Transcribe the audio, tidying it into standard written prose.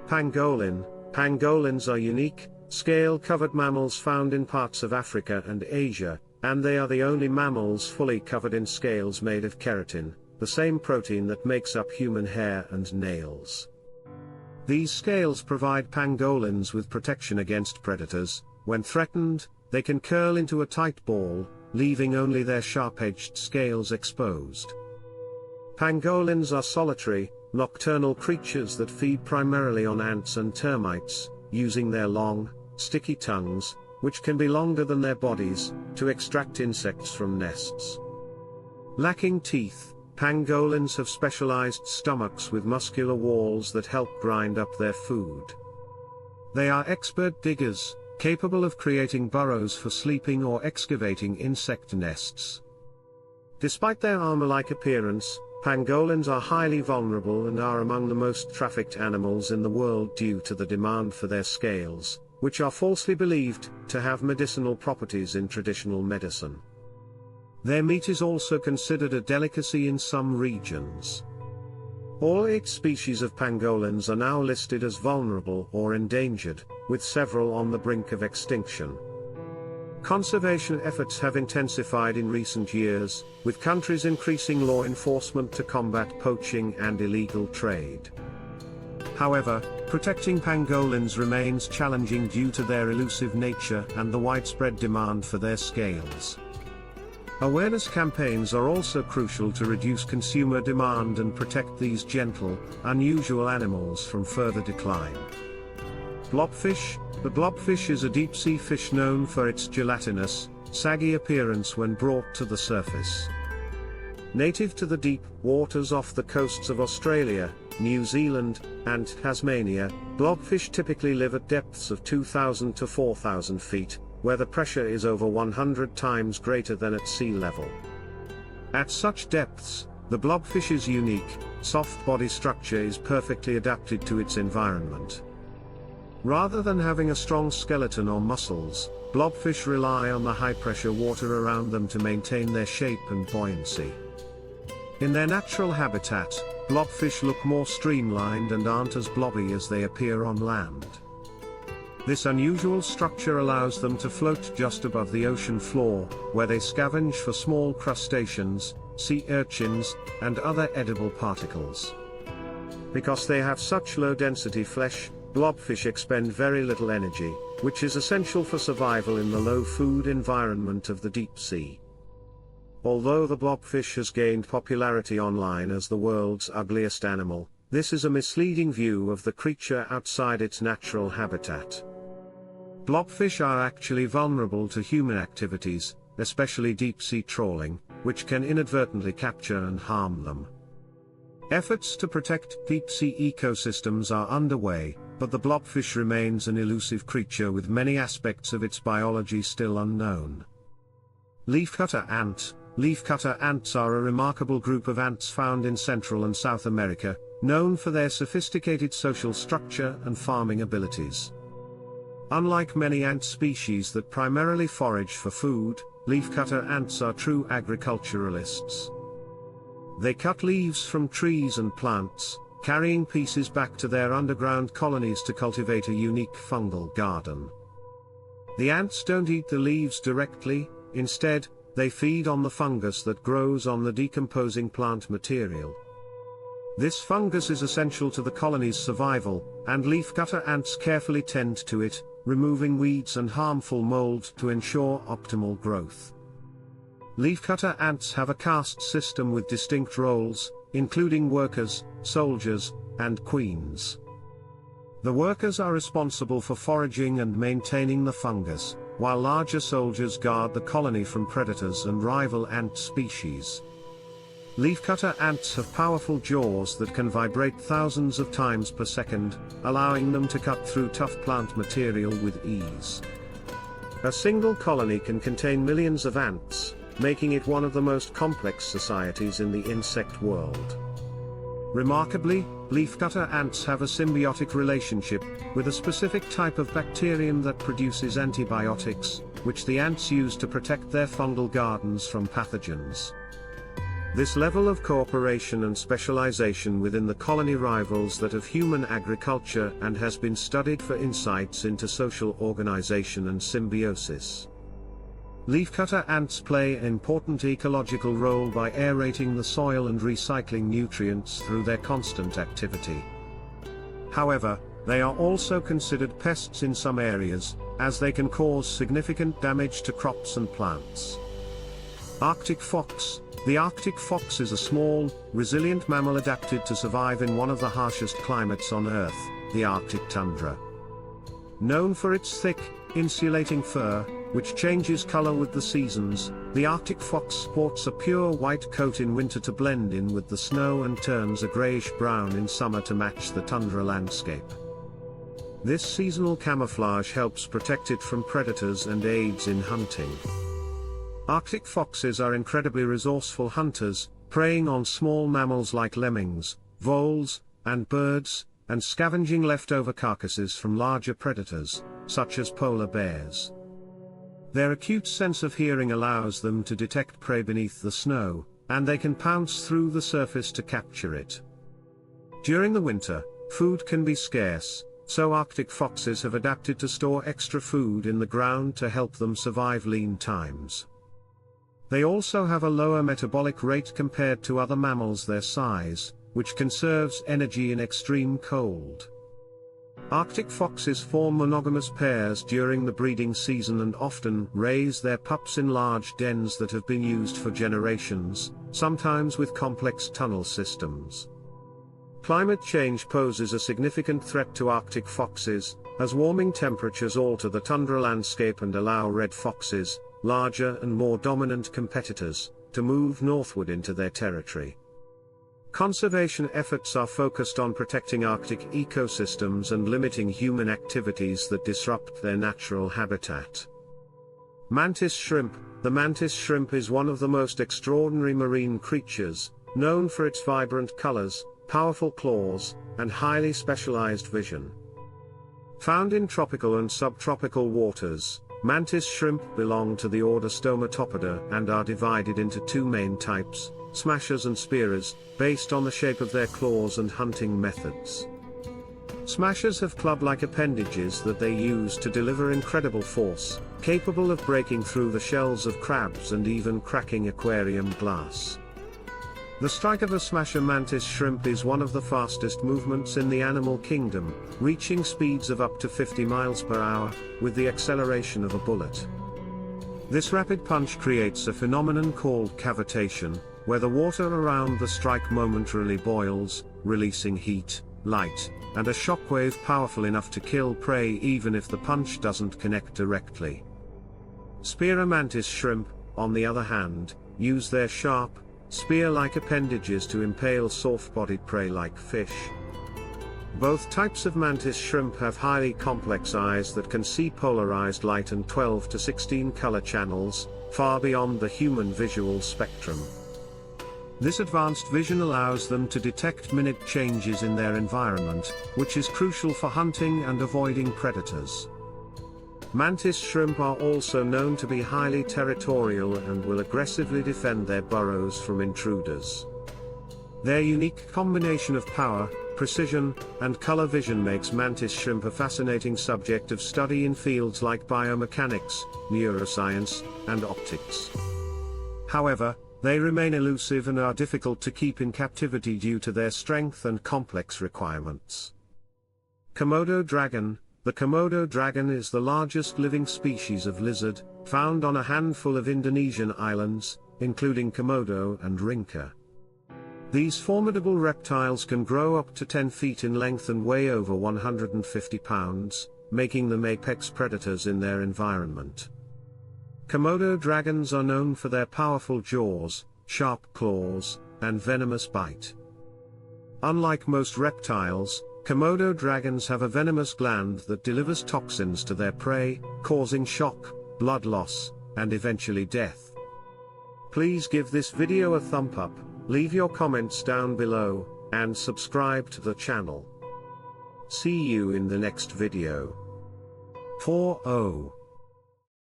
Pangolin. Pangolins are unique, scale-covered mammals found in parts of Africa and Asia, and they are the only mammals fully covered in scales made of keratin, the same protein that makes up human hair and nails. These scales provide pangolins with protection against predators. When threatened, they can curl into a tight ball, leaving only their sharp-edged scales exposed. Pangolins are solitary, nocturnal creatures that feed primarily on ants and termites, using their long, sticky tongues, which can be longer than their bodies, to extract insects from nests. Lacking teeth, pangolins have specialized stomachs with muscular walls that help grind up their food. They are expert diggers, capable of creating burrows for sleeping or excavating insect nests. Despite their armor-like appearance, pangolins are highly vulnerable and are among the most trafficked animals in the world due to the demand for their scales, which are falsely believed to have medicinal properties in traditional medicine. Their meat is also considered a delicacy in some regions. All 8 species of pangolins are now listed as vulnerable or endangered, with several on the brink of extinction. Conservation efforts have intensified in recent years, with countries increasing law enforcement to combat poaching and illegal trade. However, protecting pangolins remains challenging due to their elusive nature and the widespread demand for their scales. Awareness campaigns are also crucial to reduce consumer demand and protect these gentle, unusual animals from further decline. Blobfish. The blobfish is a deep-sea fish known for its gelatinous, saggy appearance when brought to the surface. Native to the deep waters off the coasts of Australia, New Zealand, and Tasmania, blobfish typically live at depths of 2,000 to 4,000 feet, where the pressure is over 100 times greater than at sea level. At such depths, the blobfish's unique, soft body structure is perfectly adapted to its environment. Rather than having a strong skeleton or muscles, blobfish rely on the high-pressure water around them to maintain their shape and buoyancy. In their natural habitat, blobfish look more streamlined and aren't as blobby as they appear on land. This unusual structure allows them to float just above the ocean floor, where they scavenge for small crustaceans, sea urchins, and other edible particles. Because they have such low-density flesh, blobfish expend very little energy, which is essential for survival in the low-food environment of the deep sea. Although the blobfish has gained popularity online as the world's ugliest animal, this is a misleading view of the creature outside its natural habitat. Blobfish are actually vulnerable to human activities, especially deep-sea trawling, which can inadvertently capture and harm them. Efforts to protect deep-sea ecosystems are underway, but the blobfish remains an elusive creature with many aspects of its biology still unknown. Leafcutter ant. Leafcutter ants are a remarkable group of ants found in Central and South America, known for their sophisticated social structure and farming abilities. Unlike many ant species that primarily forage for food, leafcutter ants are true agriculturalists. They cut leaves from trees and plants, carrying pieces back to their underground colonies to cultivate a unique fungal garden. The ants don't eat the leaves directly, instead, they feed on the fungus that grows on the decomposing plant material. This fungus is essential to the colony's survival, and leafcutter ants carefully tend to it, removing weeds and harmful mold to ensure optimal growth. Leafcutter ants have a caste system with distinct roles, including workers, soldiers, and queens. The workers are responsible for foraging and maintaining the fungus, while larger soldiers guard the colony from predators and rival ant species. Leafcutter ants have powerful jaws that can vibrate thousands of times per second, allowing them to cut through tough plant material with ease. A single colony can contain millions of ants, making it one of the most complex societies in the insect world. Remarkably, leafcutter ants have a symbiotic relationship with a specific type of bacterium that produces antibiotics, which the ants use to protect their fungal gardens from pathogens. This level of cooperation and specialization within the colony rivals that of human agriculture and has been studied for insights into social organization and symbiosis. Leafcutter ants play an important ecological role by aerating the soil and recycling nutrients through their constant activity. However, they are also considered pests in some areas, as they can cause significant damage to crops and plants. Arctic fox. The Arctic fox is a small, resilient mammal adapted to survive in one of the harshest climates on Earth, the Arctic tundra. Known for its thick, insulating fur, which changes color with the seasons, the Arctic fox sports a pure white coat in winter to blend in with the snow and turns a grayish-brown in summer to match the tundra landscape. This seasonal camouflage helps protect it from predators and aids in hunting. Arctic foxes are incredibly resourceful hunters, preying on small mammals like lemmings, voles, and birds, and scavenging leftover carcasses from larger predators, such as polar bears. Their acute sense of hearing allows them to detect prey beneath the snow, and they can pounce through the surface to capture it. During the winter, food can be scarce, so Arctic foxes have adapted to store extra food in the ground to help them survive lean times. They also have a lower metabolic rate compared to other mammals their size, which conserves energy in extreme cold. Arctic foxes form monogamous pairs during the breeding season and often raise their pups in large dens that have been used for generations, sometimes with complex tunnel systems. Climate change poses a significant threat to Arctic foxes, as warming temperatures alter the tundra landscape and allow red foxes, larger and more dominant competitors, to move northward into their territory. Conservation efforts are focused on protecting Arctic ecosystems and limiting human activities that disrupt their natural habitat. Mantis shrimp. The mantis shrimp is one of the most extraordinary marine creatures, known for its vibrant colors, powerful claws, and highly specialized vision. Found in tropical and subtropical waters, mantis shrimp belong to the order Stomatopoda and are divided into two main types, smashers and spearers, based on the shape of their claws and hunting methods. Smashers have club-like appendages that they use to deliver incredible force, capable of breaking through the shells of crabs and even cracking aquarium glass. The strike of a smasher mantis shrimp is one of the fastest movements in the animal kingdom, reaching speeds of up to 50 miles per hour, with the acceleration of a bullet. This rapid punch creates a phenomenon called cavitation, where the water around the strike momentarily boils, releasing heat, light, and a shockwave powerful enough to kill prey even if the punch doesn't connect directly. Spearer mantis shrimp, on the other hand, use their sharp, spear-like appendages to impale soft-bodied prey like fish. Both types of mantis shrimp have highly complex eyes that can see polarized light and 12 to 16 color channels, far beyond the human visual spectrum. This advanced vision allows them to detect minute changes in their environment, which is crucial for hunting and avoiding predators. Mantis shrimp are also known to be highly territorial and will aggressively defend their burrows from intruders. Their unique combination of power, precision, and color vision makes mantis shrimp a fascinating subject of study in fields like biomechanics, neuroscience, and optics. However, they remain elusive and are difficult to keep in captivity due to their strength and complex requirements. Komodo dragon. The Komodo dragon is the largest living species of lizard, found on a handful of Indonesian islands, including Komodo and Rinca. These formidable reptiles can grow up to 10 feet in length and weigh over 150 pounds, making them apex predators in their environment. Komodo dragons are known for their powerful jaws, sharp claws, and venomous bite. Unlike most reptiles, Komodo dragons have a venomous gland that delivers toxins to their prey, causing shock, blood loss, and eventually death. Please give this video a thumb up, leave your comments down below, and subscribe to the channel. See you in the next video. 4-0